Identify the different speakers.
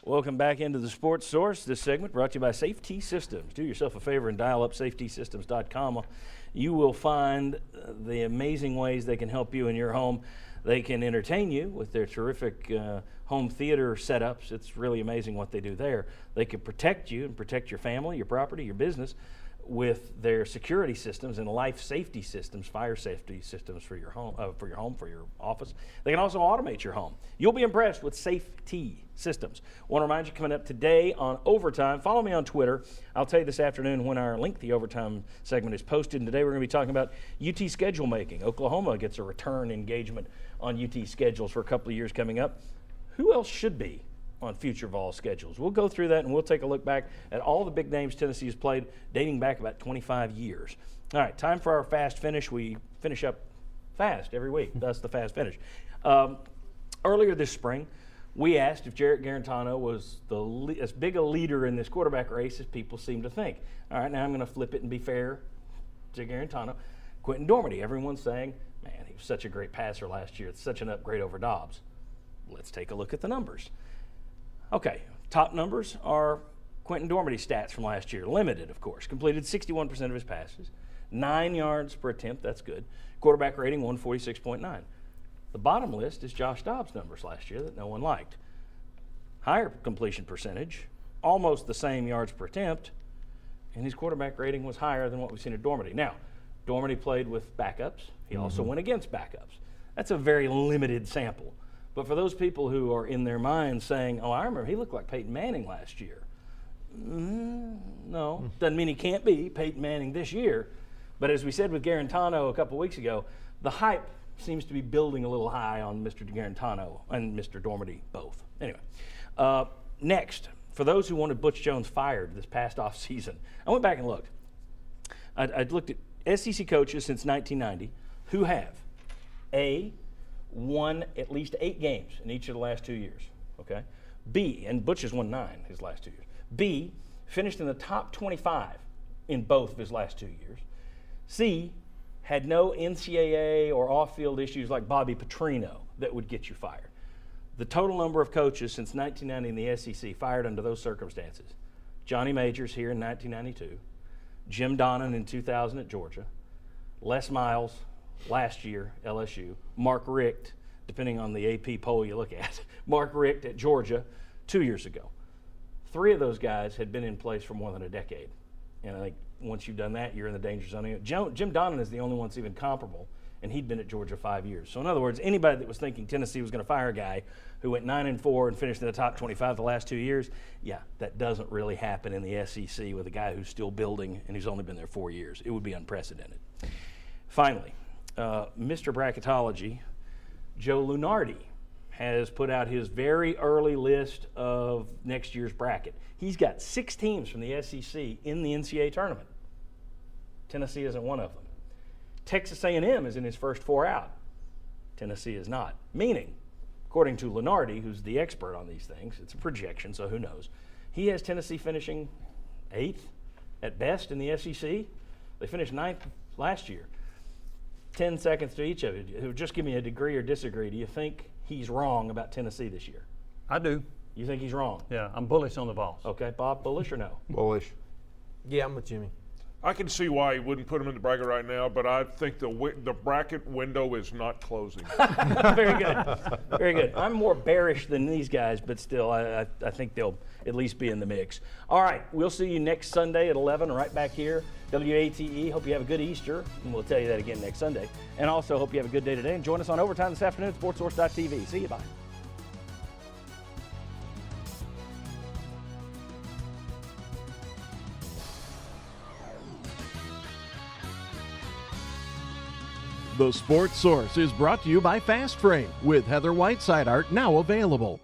Speaker 1: Welcome back into the Sports Source. This segment brought to you by Safety Systems. Do yourself a favor and dial up safetysystems.com. You will find the amazing ways they can help you in your home. They can entertain you with their terrific home theater setups. It's really amazing what they do there. They can protect you and protect your family, your property, your business with their security systems and life safety systems, fire safety systems for your home, for your office. They can also automate your home. You'll be impressed with Safety Systems. Want to remind you, coming up today on Overtime, follow me on Twitter. I'll tell you this afternoon when our lengthy Overtime segment is posted. And today we're going to be talking about UT schedule making. Oklahoma gets a return engagement on UT schedules for a couple of years coming up. Who else should be on future Vols schedules? We'll go through that and we'll take a look back at all the big names Tennessee has played dating back about 25 years. All right, time for our fast finish. We finish up fast every week. That's the fast finish. Earlier this spring, we asked if Jarrett Garantano was as big a leader in this quarterback race as people seem to think. All right, now I'm going to flip it and be fair to Garantano. Quinten Dormady, everyone's saying, man, he was such a great passer last year. It's such an upgrade over Dobbs. Let's take a look at the numbers. Okay, top numbers are Quinten Dormady's stats from last year. Limited, of course. Completed 61% of his passes. 9 yards per attempt, that's good. Quarterback rating, 146.9. The bottom list is Josh Dobbs' numbers last year that no one liked. Higher completion percentage, almost the same yards per attempt, and his quarterback rating was higher than what we've seen at Dormady. Now, Dormady played with backups. He also went against backups. That's a very limited sample. But for those people who are in their minds saying, oh, I remember he looked like Peyton Manning last year. No, doesn't mean he can't be Peyton Manning this year. But as we said with Garantano a couple weeks ago, the hype seems to be building a little high on Mr. Garantano and Mr. Dormady both. Anyway, next, for those who wanted Butch Jones fired this past offseason, I went back and looked. I looked at SEC coaches since 1990 who have won at least 8 games in each of the last 2 years, okay? B, and Butch has won 9 his last 2 years. B, finished in the top 25 in both of his last 2 years. C, had no NCAA or off-field issues like Bobby Petrino that would get you fired. The total number of coaches since 1990 in the SEC fired under those circumstances: Johnny Majors here in 1992, Jim Donnan in 2000 at Georgia, Les Miles last year, LSU, Mark Richt, depending on the AP poll you look at, Mark Richt at Georgia 2 years ago. 3 of those guys had been in place for more than a decade. And I think once you've done that, you're in the danger zone. Jim Donnan is the only one that's even comparable, and he'd been at Georgia 5 years. So in other words, anybody that was thinking Tennessee was going to fire a guy who went 9-4 and finished in the top 25 the last 2 years, yeah, that doesn't really happen in the SEC with a guy who's still building and who's only been there 4 years. It would be unprecedented. Finally, Mr. Bracketology, Joe Lunardi, has put out his very early list of next year's bracket. He's got 6 teams from the SEC in the NCAA tournament. Tennessee isn't one of them. Texas A&M is in his first 4 out. Tennessee is not. Meaning, according to Lunardi, who's the expert on these things, it's a projection, so who knows, he has Tennessee finishing 8th at best in the SEC. They finished 9th last year. 10 seconds to each of you. Just give me a degree or disagree. Do you think he's wrong about Tennessee this year?
Speaker 2: I do.
Speaker 1: You think he's wrong?
Speaker 2: Yeah, I'm bullish on the Vols.
Speaker 1: Okay, Bob, bullish or no?
Speaker 3: Bullish.
Speaker 4: Yeah, I'm with Jimmy.
Speaker 3: I can see why he wouldn't put him in the bracket right now, but I think the bracket window is not closing.
Speaker 1: Very good. Very good. I'm more bearish than these guys, but still, I think they'll at least be in the mix. All right, we'll see you next Sunday at 11 right back here, WATE. Hope you have a good Easter, and we'll tell you that again next Sunday. And also hope you have a good day today, and join us on Overtime this afternoon at SportsSource.tv. See you, bye.
Speaker 5: The Sports Source is brought to you by Fast Frame with Heather Whiteside art now available.